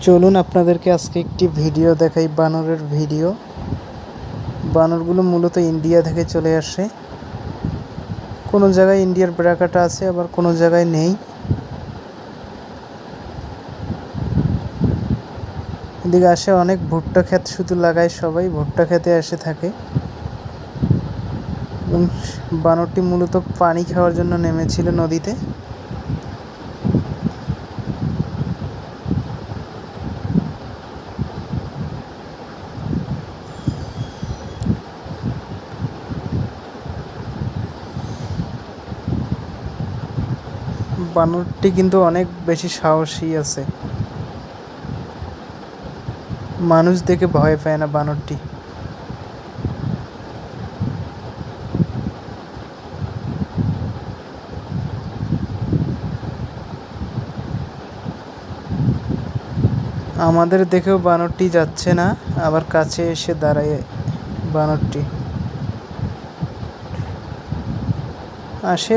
চলুন আপনাদেরকে আজকে একটি ভিডিও দেখাই, বানরের ভিডিও। বানরগুলো মূলত ইন্ডিয়া থেকে চলে আসে। কোনো জায়গায় ইন্ডিয়ার ব্রাকাটা আছে, আবার কোনো জায়গায় নেই। এদিকে আসে অনেক ভুট্টা ক্ষেত শুধু লাগায়, সবাই ভুট্টা খেতে এসে থাকে। এবং বানরটি মূলত পানি খাওয়ার জন্য নেমেছিল নদীতে। বানরটি কিন্তু অনেক বেশি সাহসী আছে, মানুষ দেখে ভয় পায় না বানরটি। আমাদের দেখেও বানরটি যাচ্ছে না, আবার কাছে এসে দাঁড়ায় বানরটি। আসে